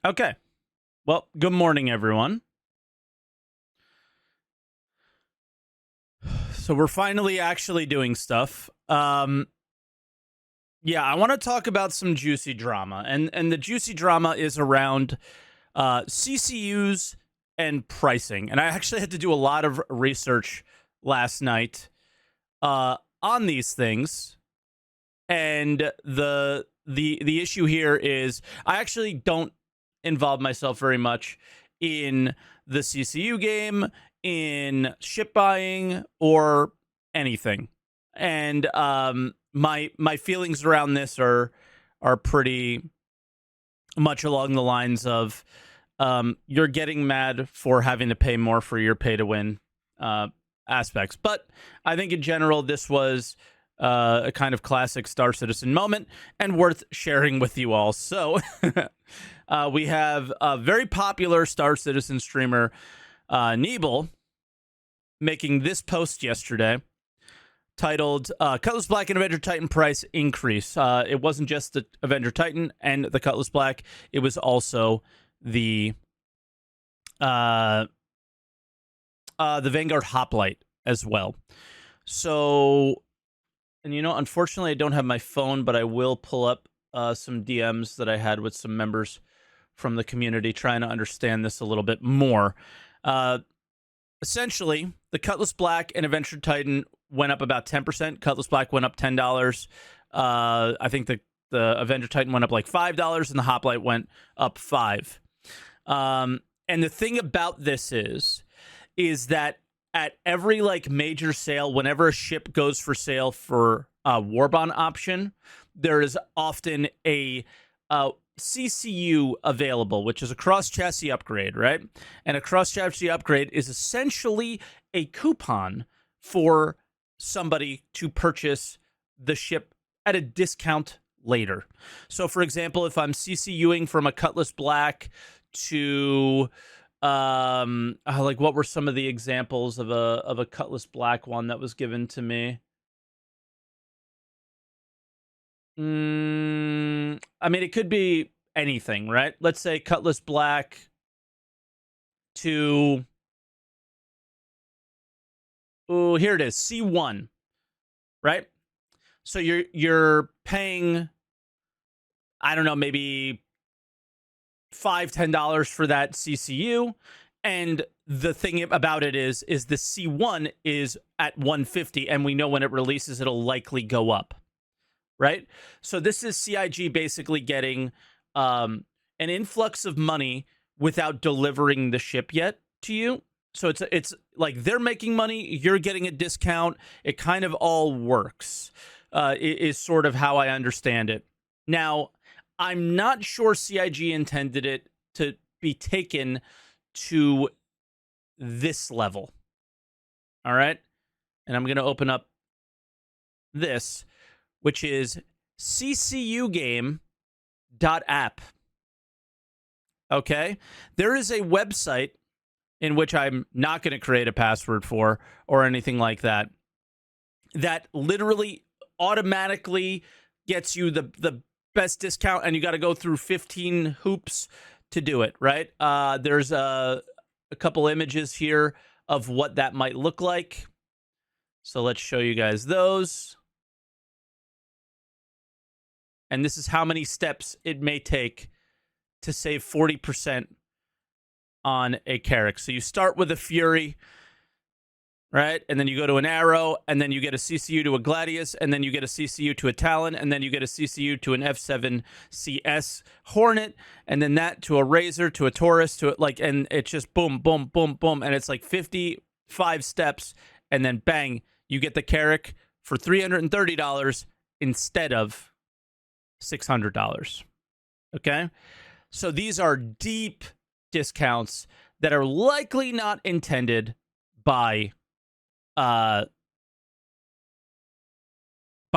Okay. Well, good morning, everyone. So we're finally actually doing stuff. Yeah, I want to talk about some juicy drama, and the juicy drama is around CCUs and pricing. And I actually had to do a lot of research last night on these things. And the issue here is I actually don't involve myself very much in the CCU game, in ship buying, or anything. And my feelings around this are pretty much along the lines of you're getting mad for having to pay more for your pay to win uh, aspects. But I think in general, this was a kind of classic Star Citizen moment and worth sharing with you all. So we have a very popular Star Citizen streamer, Neeble, making this post yesterday titled Cutlass Black and Avenger Titan price increase. It wasn't just the Avenger Titan and the Cutlass Black, it was also the Vanguard Hoplite as well. So, and unfortunately, I don't have my phone, but I will pull up some DMs that I had with some members from the community trying to understand this a little bit more. Essentially, the Cutlass Black and Adventure Titan went up about 10%. Cutlass Black went up $10. I think the Avenger Titan went up like $5, and the Hoplite went up $5. And the thing about this is that at every like major sale, whenever a ship goes for sale for a Warbond option, there is often a CCU available, which is a cross chassis upgrade, right? And a cross chassis upgrade is essentially a coupon for somebody to purchase the ship at a discount later. So, for example, if I'm CCUing from a Cutlass Black to like what were some of the examples of a Cutlass Black one that was given to me? I mean, it could be anything, right? Let's say Cutlass Black to here it is, C1, right? So you're paying, I don't know, maybe $5-10 for that CCU, and the thing about it is the C1 is at 150, and we know when it releases it'll likely go up, right? So this is CIG basically getting an influx of money without delivering the ship yet to you. So it's like they're making money, you're getting a discount. It kind of all works. Is sort of how I understand it. Now, I'm not sure CIG intended it to be taken to this level. All right? And I'm going to open up this, which is ccugame.app. Okay? There is a website in which I'm not going to create a password for or anything like that, that literally automatically gets you the best discount, and you got to go through 15 hoops to do it, right? There's a couple images here of what that might look like. So let's show you guys those. And this is how many steps it may take to save 40% on a Carrack. So you start with a Fury, right? And then you go to an Arrow, and then you get a CCU to a Gladius, and then you get a CCU to a Talon, and then you get a CCU to an F7CS Hornet, and then that to a Razor, to a Taurus, to like, and it's just boom, boom, boom, boom, and it's like 55 steps, and then bang, you get the Carrack for $330 instead of $600. Okay? So these are deep discounts that are likely not intended by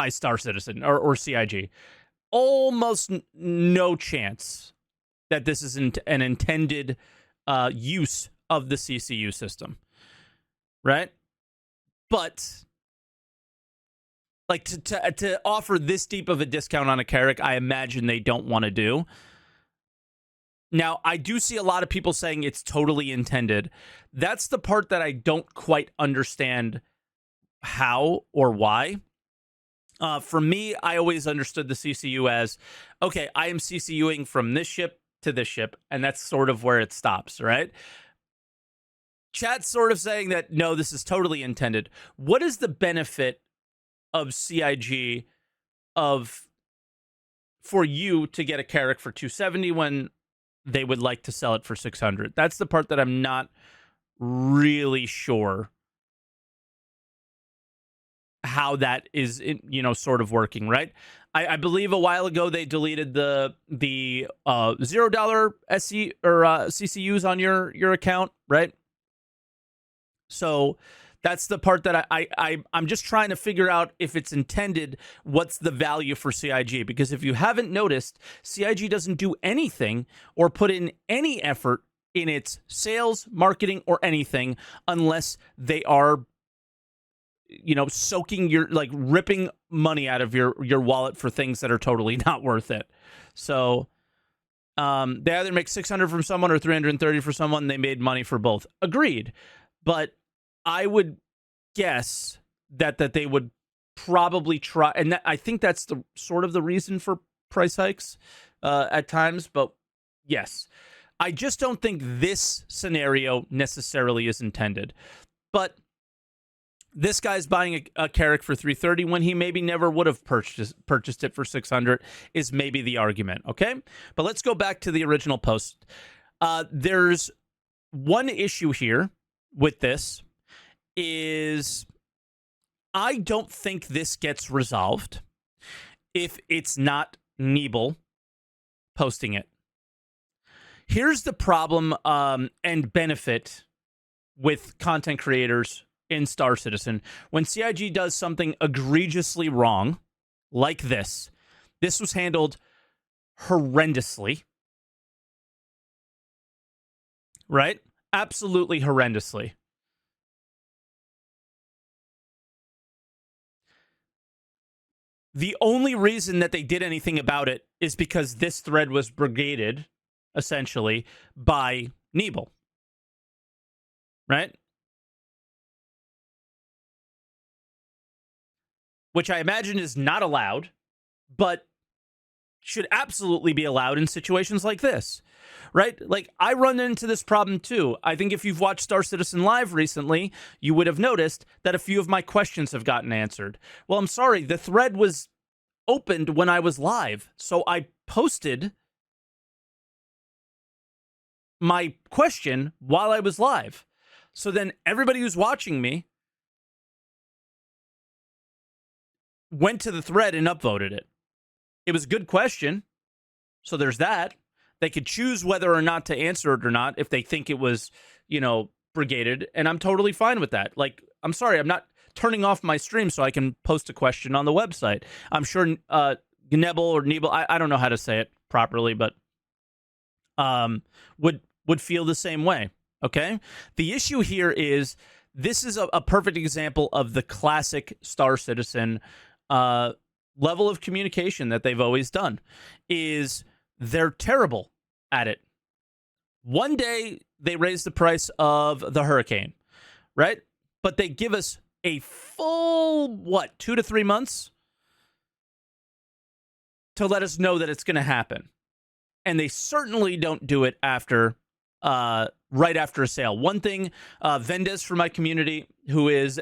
Star Citizen or CIG. Almost no chance that this is an intended use of the CCU system, right? But like to offer this deep of a discount on a Carrack, I imagine they don't want to do. Now, I do see a lot of people saying it's totally intended. That's the part that I don't quite understand how or why. For me, I always understood the CCU as, okay, I am CCUing from this ship to this ship, and that's sort of where it stops, right? Chat's sort of saying that, no, this is totally intended. What is the benefit of CIG for you to get a Carrack for 270 when they would like to sell it for 600? That's the part that I'm not really sure how that is, sort of working, right? I believe a while ago they deleted the $0 SC or CCUs on your account, right? So that's the part that I'm just trying to figure out if it's intended. What's the value for CIG? Because if you haven't noticed, CIG doesn't do anything or put in any effort in its sales, marketing, or anything unless they are, soaking ripping money out of your wallet for things that are totally not worth it. So they either make 600 from someone or 330 for someone. They made money for both. Agreed. But I would guess that they would probably try, and I think that's the sort of the reason for price hikes at times. But yes, I just don't think this scenario necessarily is intended. But this guy's buying a Carrack for 330 when he maybe never would have purchased it for 600 is maybe the argument, okay? But let's go back to the original post. There's one issue here with this is I don't think this gets resolved if it's not Nebel posting it. Here's the problem and benefit with content creators in Star Citizen. When CIG does something egregiously wrong, like this was handled horrendously, right? Absolutely horrendously. The only reason that they did anything about it is because this thread was brigaded, essentially, by Nebel, right? Which I imagine is not allowed, but should absolutely be allowed in situations like this, right? Like, I run into this problem too. I think if you've watched Star Citizen Live recently, you would have noticed that a few of my questions have gotten answered. Well, I'm sorry, the thread was opened when I was live, so I posted my question while I was live. So then everybody who's watching me went to the thread and upvoted it. It was a good question, so there's that. They could choose whether or not to answer it or not if they think it was, brigaded, and I'm totally fine with that. Like, I'm sorry, I'm not turning off my stream so I can post a question on the website. I'm sure Nebel, I don't know how to say it properly, but would feel the same way, okay? The issue here is this is a perfect example of the classic Star Citizen level of communication that they've always done, is they're terrible at it. One day they raise the price of the Hurricane, right? But they give us a full, 2 to 3 months to let us know that it's going to happen. And they certainly don't do it after, right after a sale. One thing, Vendes from my community, who is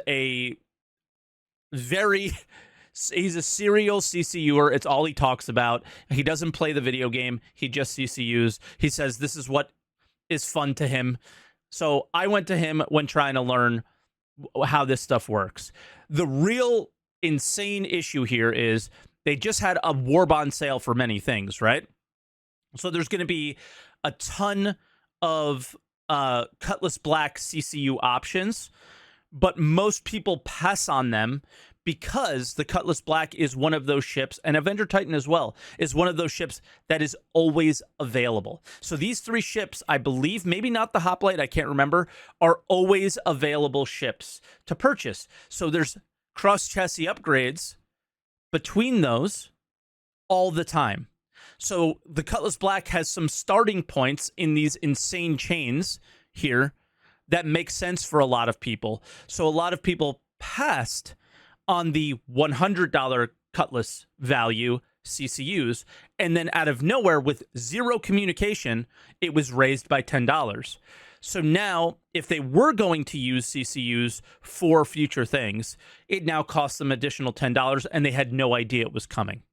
he's a serial CCUer. It's all he talks about. He doesn't play the video game. He just CCUs. He says this is what is fun to him. So I went to him when trying to learn how this stuff works. The real insane issue here is they just had a war bond sale for many things, right? So there's going to be a ton of Cutlass Black CCU options, but most people pass on them because the Cutlass Black is one of those ships, and Avenger Titan as well, is one of those ships that is always available. So these 3 ships, I believe, maybe not the Hoplite, I can't remember, are always available ships to purchase. So there's cross-chassis upgrades between those all the time. So the Cutlass Black has some starting points in these insane chains here that make sense for a lot of people. So a lot of people passed on the $100 Cutlass value CCUs, and then out of nowhere, with zero communication, it was raised by $10. So now, if they were going to use CCUs for future things, it now costs them additional $10, and they had no idea it was coming.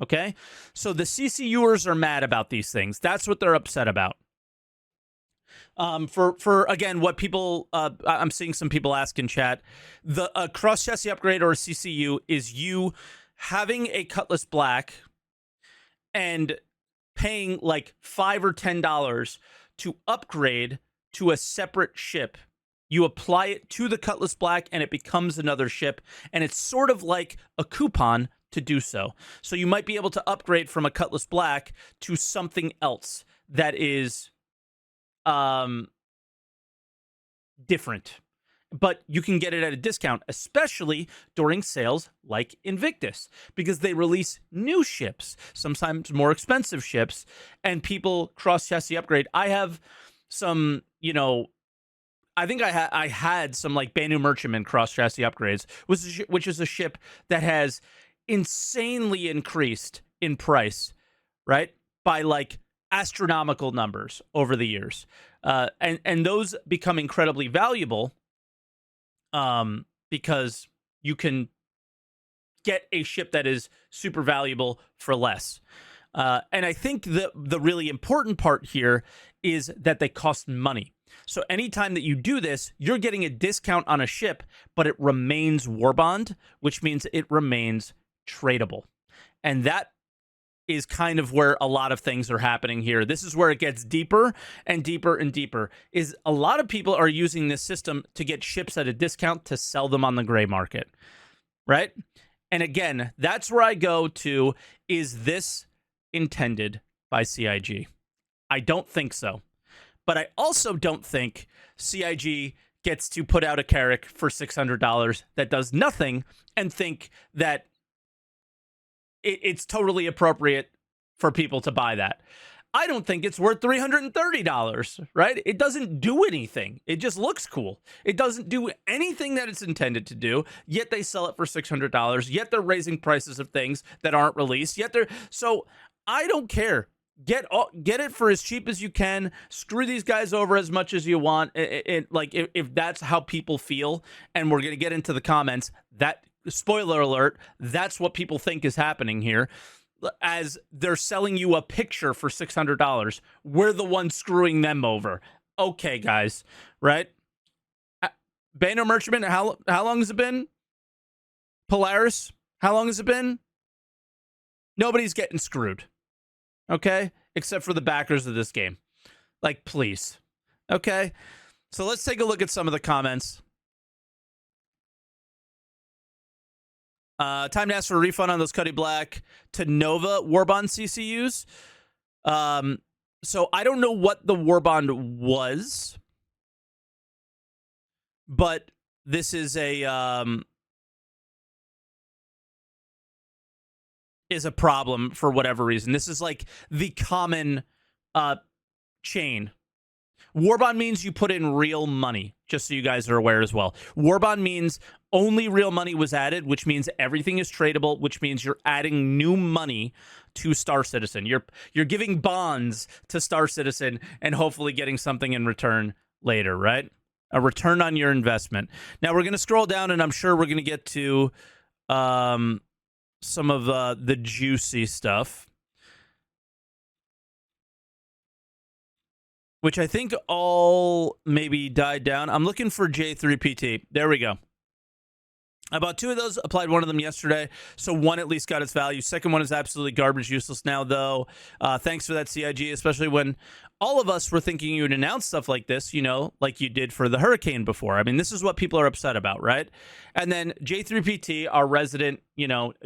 Okay? So the CCUers are mad about these things. That's what they're upset about. For again, what people, I'm seeing some people ask in chat, the cross chassis upgrade or a CCU is you having a Cutlass Black and paying like $5 or $10 to upgrade to a separate ship. You apply it to the Cutlass Black and it becomes another ship, and it's sort of like a coupon to do so. So you might be able to upgrade from a Cutlass Black to something else that is different, but you can get it at a discount, especially during sales like Invictus, because they release new ships, sometimes more expensive ships, and people cross chassis upgrade. I have some, I think I had some like Banu Merchantman cross chassis upgrades, which is a ship that has insanely increased in price, right? By like astronomical numbers over the years. And those become incredibly valuable because you can get a ship that is super valuable for less. And I think the really important part here is that they cost money. So anytime that you do this, you're getting a discount on a ship, but it remains warbond, which means it remains tradable. And that is kind of where a lot of things are happening here. This is where it gets deeper and deeper and deeper, is a lot of people are using this system to get ships at a discount to sell them on the gray market, right? And again, that's where I go to, is this intended by CIG? I don't think so. But I also don't think CIG gets to put out a Carrack for $600 that does nothing and think that it's totally appropriate for people to buy that. I don't think it's worth $330, right? It doesn't do anything. It just looks cool. It doesn't do anything that it's intended to do, yet they sell it for $600, yet they're raising prices of things that aren't released, so I don't care. Get it for as cheap as you can. Screw these guys over as much as you want. If that's how people feel, and we're going to get into the comments, that, spoiler alert, that's what people think is happening here. As they're selling you a picture for $600, we're the ones screwing them over. Okay, guys, right? Banu Merchantman, how long has it been? Polaris, how long has it been? Nobody's getting screwed. Okay? Except for the backers of this game. Like, please. Okay? So let's take a look at some of the comments. Time to ask for a refund on those Cuddy Black to Nova Warbond CCUs. So I don't know what the Warbond was, but this is a problem for whatever reason. This is like the common chain. Warbond means you put in real money, just so you guys are aware as well. Warbond means only real money was added, which means everything is tradable, which means you're adding new money to Star Citizen. You're giving bonds to Star Citizen and hopefully getting something in return later, right? A return on your investment. Now we're going to scroll down, and I'm sure we're going to get to some of the juicy stuff, which I think all maybe died down. I'm looking for J3PT. There we go. I bought two of those, applied one of them yesterday, so one at least got its value. Second one is absolutely garbage, useless now, though. Thanks for that, CIG, especially when all of us were thinking you would announce stuff like this, like you did for the Hurricane before. I mean, this is what people are upset about, right? And then J3PT, our resident,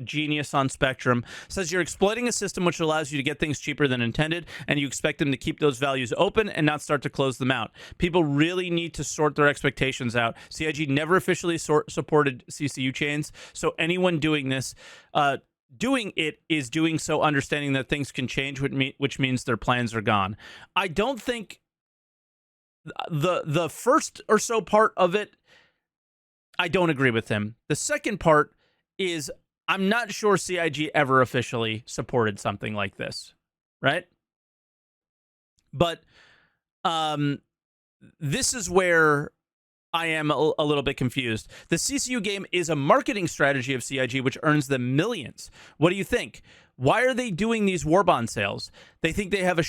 genius on Spectrum, says you're exploiting a system which allows you to get things cheaper than intended, and you expect them to keep those values open and not start to close them out. People really need to sort their expectations out. CIG never officially supported CCU chains, so anyone doing this doing it is doing so understanding that things can change, which means their plans are gone. I don't think the first or so part of it, I don't agree with him. The second part is I'm not sure CIG ever officially supported something like this, right? But this is where I am a little bit confused. The CCU game is a marketing strategy of CIG, which earns them millions. What do you think? Why are they doing these war bond sales? They think they have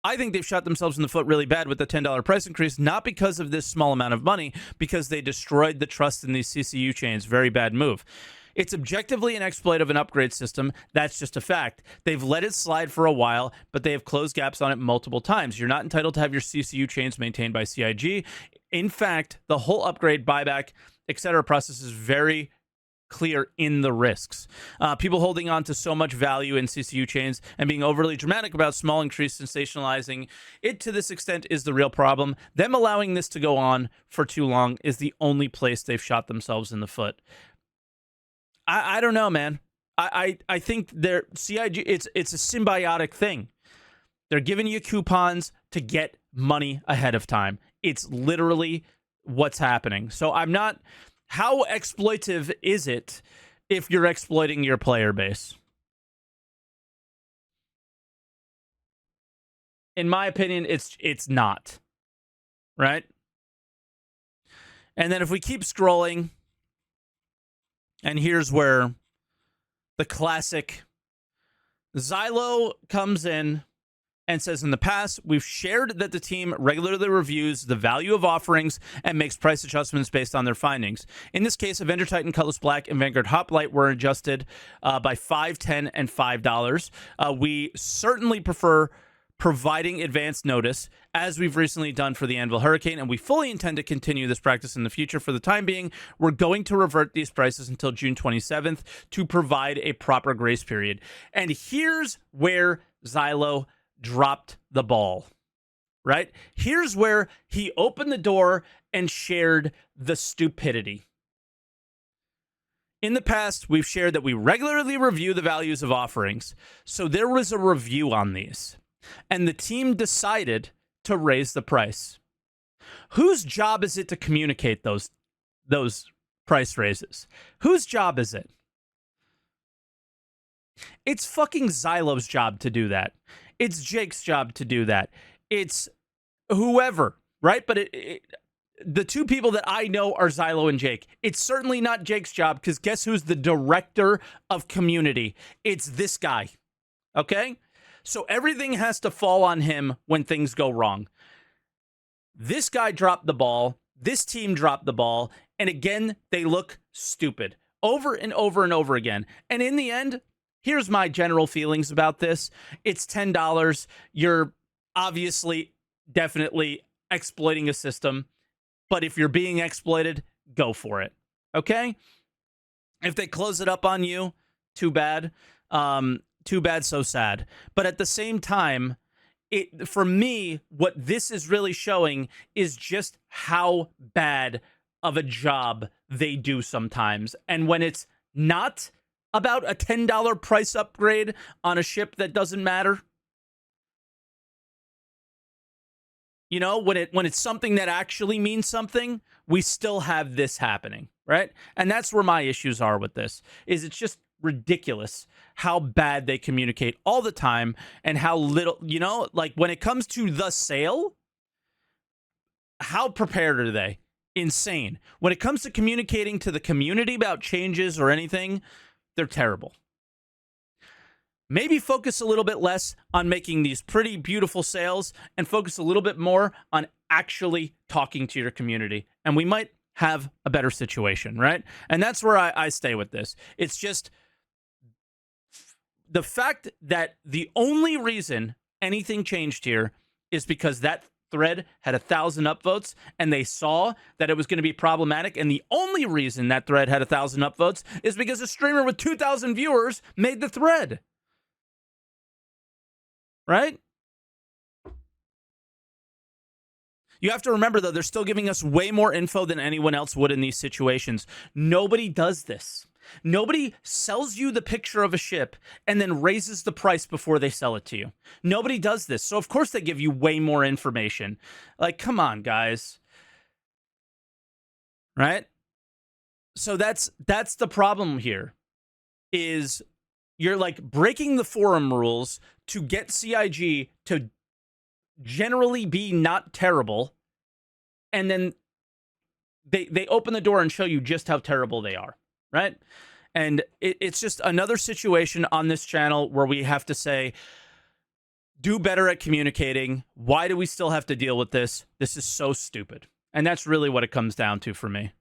I think they've shot themselves in the foot really bad with the $10 price increase, not because of this small amount of money, because they destroyed the trust in these CCU chains. Very bad move. It's objectively an exploit of an upgrade system. That's just a fact. They've let it slide for a while, but they have closed gaps on it multiple times. You're not entitled to have your CCU chains maintained by CIG. In fact, the whole upgrade, buyback, etc. process is very clear in the risks. People holding on to so much value in CCU chains and being overly dramatic about small increase sensationalizing it to this extent is the real problem. Them allowing this to go on for too long is the only place they've shot themselves in the foot. I don't know, man. I think they're CIG. It's a symbiotic thing. They're giving you coupons to get money ahead of time. It's literally what's happening. So I'm not. How exploitive is it if you're exploiting your player base? In my opinion, it's not. Right? And then if we keep scrolling, and here's where the classic Xylo comes in and says, in the past, we've shared that the team regularly reviews the value of offerings and makes price adjustments based on their findings. In this case, Avenger Titan, Cutlass Black, and Vanguard Hoplite were adjusted by $5, $10, and $5. We certainly prefer providing advance notice, as we've recently done for the Anvil Hurricane, and we fully intend to continue this practice in the future. For the time being, we're going to revert these prices until June 27th to provide a proper grace period. And here's where Xylo dropped the ball, right? Here's where he opened the door and shared the stupidity. In the past, we've shared that we regularly review the values of offerings. So there was a review on these, and the team decided to raise the price. Whose job is it to communicate those price raises? Whose job is it? It's fucking Xylo's job to do that. It's Jake's job to do that. It's whoever, right? But the two people that I know are Xylo and Jake. It's certainly not Jake's job, because guess who's the director of community? It's this guy, okay? So everything has to fall on him when things go wrong. This guy dropped the ball. This team dropped the ball. And again, they look stupid over and over and over again. And in the end, here's my general feelings about this. It's $10. You're obviously, definitely exploiting a system. But if you're being exploited, go for it. Okay? If they close it up on you, too bad. Too bad, so sad. But at the same time, for me, what this is really showing is just how bad of a job they do sometimes. And when it's not about a $10 price upgrade on a ship that doesn't matter, you know, when it's something that actually means something, we still have this happening, right? And that's where my issues are with this, is it's just ridiculous how bad they communicate all the time and how little, you know, like when it comes to the sale, how prepared are they? Insane. When it comes to communicating to the community about changes or anything, they're terrible. Maybe focus a little bit less on making these pretty beautiful sales and focus a little bit more on actually talking to your community. And we might have a better situation, right? And that's where I stay with this. It's just the fact that the only reason anything changed here is because that thread had 1,000 upvotes and they saw that it was going to be problematic. And the only reason that thread had 1,000 upvotes is because a streamer with 2,000 viewers made the thread. Right? You have to remember, though, they're still giving us way more info than anyone else would in these situations. Nobody does this. Nobody sells you the picture of a ship and then raises the price before they sell it to you. Nobody does this. So of course they give you way more information. Like, come on, guys. Right? So that's the problem here. Is you're like breaking the forum rules to get CIG to generally be not terrible, and then they open the door and show you just how terrible they are, right? And it's just another situation on this channel where we have to say, do better at communicating. Why do we still have to deal with this? This is so stupid. And that's really what it comes down to for me.